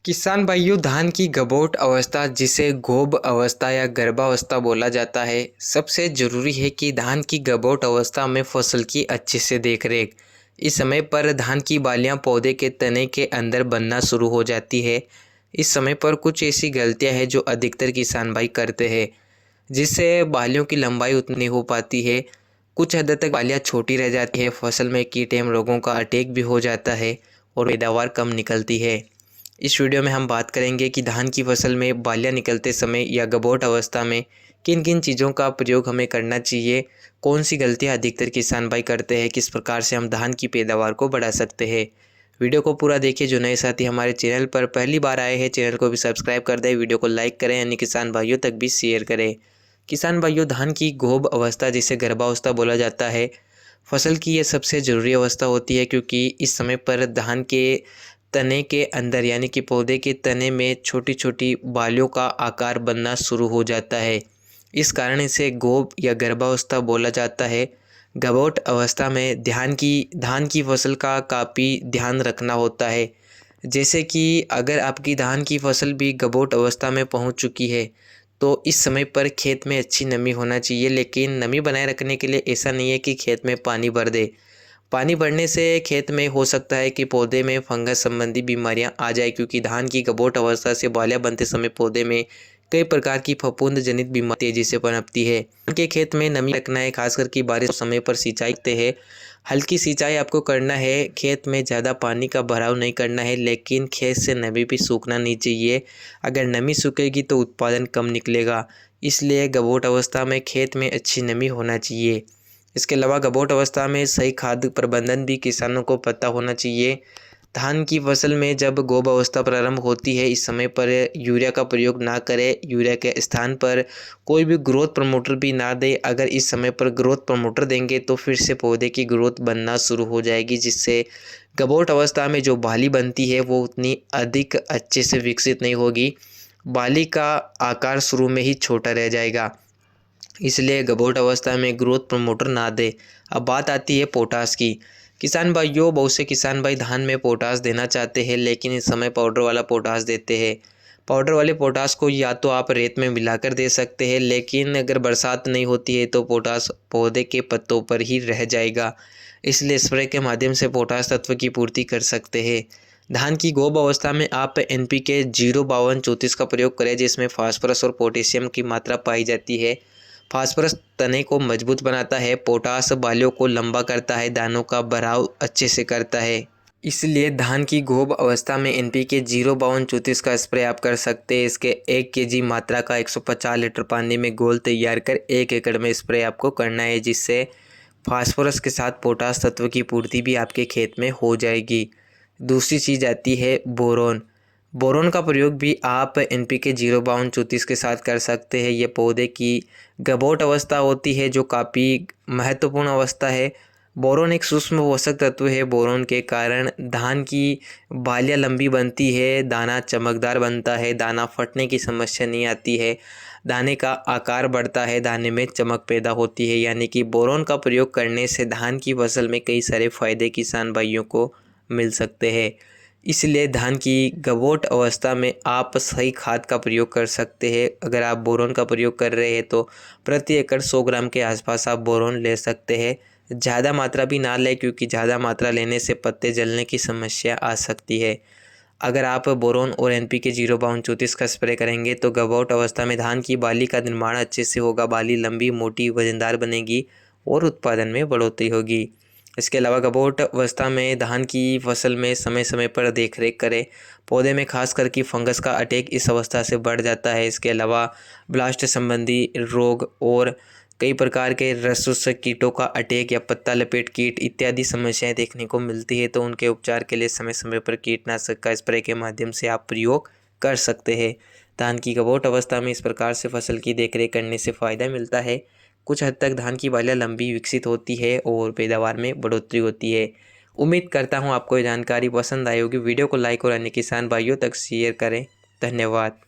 किसान भाइयों, धान की गबोट अवस्था जिसे गोब अवस्था या गर्भावस्था बोला जाता है, सबसे ज़रूरी है कि धान की गबोट अवस्था में फसल की अच्छे से देखरेख। इस समय पर धान की बालियां पौधे के तने के अंदर बनना शुरू हो जाती है। इस समय पर कुछ ऐसी गलतियां हैं जो अधिकतर किसान भाई करते हैं, जिससे बालियों की लंबाई उतनी नहीं हो पाती है। कुछ हद तक बालियां छोटी रह जाती है, फसल में कीट एवं रोगों का अटैक भी हो जाता है और पैदावार कम निकलती है। इस वीडियो में हम बात करेंगे कि धान की फसल में बालियां निकलते समय या गबोट अवस्था में किन किन चीज़ों का प्रयोग हमें करना चाहिए, कौन सी गलतियां अधिकतर किसान भाई करते हैं, किस प्रकार से हम धान की पैदावार को बढ़ा सकते हैं। वीडियो को पूरा देखिए। जो नए साथी हमारे चैनल पर पहली बार आए हैं, चैनल को भी सब्सक्राइब कर दें, वीडियो को लाइक करें, यानी किसान भाइयों तक भी शेयर करें। किसान भाइयों, धान की गोब अवस्था जिसे गर्भावस्था बोला जाता है, फसल की ये सबसे ज़रूरी अवस्था होती है, क्योंकि इस समय पर धान के तने के अंदर यानी कि पौधे के तने में छोटी छोटी बालियों का आकार बनना शुरू हो जाता है। इस कारण इसे गोब या गर्भावस्था बोला जाता है। गबोट अवस्था में धान की फसल का काफ़ी ध्यान रखना होता है। जैसे कि अगर आपकी धान की फसल भी गबोट अवस्था में पहुंच चुकी है, तो इस समय पर खेत में अच्छी नमी होना चाहिए। लेकिन नमी बनाए रखने के लिए ऐसा नहीं है कि खेत में पानी भर दे। पानी बढ़ने से खेत में हो सकता है कि पौधे में फंगस संबंधी बीमारियां आ जाए, क्योंकि धान की गबोट अवस्था से बालियां बनते समय पौधे में कई प्रकार की फफूंद जनित बीमारी तेजी से पनपती है। धान के खेत में नमी रखना है, खासकर कि बारिश समय पर सिंचाई करते हैं। हल्की सिंचाई आपको करना है, खेत में ज़्यादा पानी का भराव नहीं करना है, लेकिन खेत से नमी भी सूखना नहीं चाहिए। अगर नमी सूखेगी तो उत्पादन कम निकलेगा, इसलिए गबोट अवस्था में खेत में अच्छी नमी होना चाहिए। इसके अलावा गबोट अवस्था में सही खाद प्रबंधन भी किसानों को पता होना चाहिए। धान की फसल में जब गोब अवस्था प्रारंभ होती है, इस समय पर यूरिया का प्रयोग ना करें। यूरिया के स्थान पर कोई भी ग्रोथ प्रमोटर भी ना दें। अगर इस समय पर ग्रोथ प्रमोटर देंगे तो फिर से पौधे की ग्रोथ बनना शुरू हो जाएगी, जिससे गबोट अवस्था में जो बाली बनती है वो उतनी अधिक अच्छे से विकसित नहीं होगी। बाली का आकार शुरू में ही छोटा रह जाएगा, इसलिए गबोट अवस्था में ग्रोथ प्रमोटर ना दे। अब बात आती है पोटास की। किसान भाइयों, बहुत से किसान भाई धान में पोटास देना चाहते हैं, लेकिन इस समय पाउडर वाला पोटास देते हैं। पाउडर वाले पोटास को या तो आप रेत में मिलाकर दे सकते हैं, लेकिन अगर बरसात नहीं होती है तो पोटास पौधे के पत्तों पर ही रह जाएगा, इसलिए स्प्रे के माध्यम से पोटास तत्व की पूर्ति कर सकते हैं। धान की गोब अवस्था में आप NPK 05234 का प्रयोग करें, जिसमें फास्फोरस और पोटेशियम की मात्रा पाई जाती है। फास्फोरस तने को मजबूत बनाता है, पोटास बालियों को लंबा करता है, दानों का भराव अच्छे से करता है। इसलिए धान की गोब अवस्था में NPK 05234 का स्प्रे आप कर सकते हैं। इसके 1 kg मात्रा का 150 लीटर पानी में घोल तैयार कर 1 एकड़ में स्प्रे आपको करना है, जिससे फास्फोरस के साथ पोटास तत्व की पूर्ति भी आपके खेत में हो जाएगी। दूसरी चीज़ आती है बोरोन। बोरोन का प्रयोग भी आप NPK 05234 के साथ कर सकते हैं। ये पौधे की गबोट अवस्था होती है, जो काफ़ी महत्वपूर्ण अवस्था है। बोरोन एक सूक्ष्म पोषक तत्व है। बोरोन के कारण धान की बालियाँ लंबी बनती है, दाना चमकदार बनता है, दाना फटने की समस्या नहीं आती है, दाने का आकार बढ़ता है, दाने में चमक पैदा होती है। यानी कि बोरोन का प्रयोग करने से धान की फसल में कई सारे फायदे किसान भाइयों को मिल सकते हैं। इसलिए धान की गबोट अवस्था में आप सही खाद का प्रयोग कर सकते हैं। अगर आप बोरोन का प्रयोग कर रहे हैं तो प्रति एकड़ 100 ग्राम के आसपास आप बोरोन ले सकते हैं। ज़्यादा मात्रा भी ना लें, क्योंकि ज़्यादा मात्रा लेने से पत्ते जलने की समस्या आ सकती है। अगर आप बोरोन और NPK 05234 का स्प्रे करेंगे तो गबोट अवस्था में धान की बाली का निर्माण अच्छे से होगा, बाली लंबी, मोटी, वजनदार बनेगी और उत्पादन में बढ़ोतरी होगी। इसके अलावा गबोट अवस्था में धान की फसल में समय समय पर देखरेख करें। पौधे में खास करके फंगस का अटैक इस अवस्था से बढ़ जाता है। इसके अलावा ब्लास्ट संबंधी रोग और कई प्रकार के रसुस कीटों का अटैक या पत्ता लपेट कीट इत्यादि समस्याएं देखने को मिलती है, तो उनके उपचार के लिए समय समय पर कीटनाशक का स्प्रे के माध्यम से आप प्रयोग कर सकते हैं। धान की गबोट अवस्था में इस प्रकार से फसल की देखरेख करने से फ़ायदा मिलता है। कुछ हद तक धान की बालियाँ लंबी विकसित होती है और पैदावार में बढ़ोतरी होती है। उम्मीद करता हूँ आपको ये जानकारी पसंद आई होगी। वीडियो को लाइक और अन्य किसान भाइयों तक शेयर करें। धन्यवाद।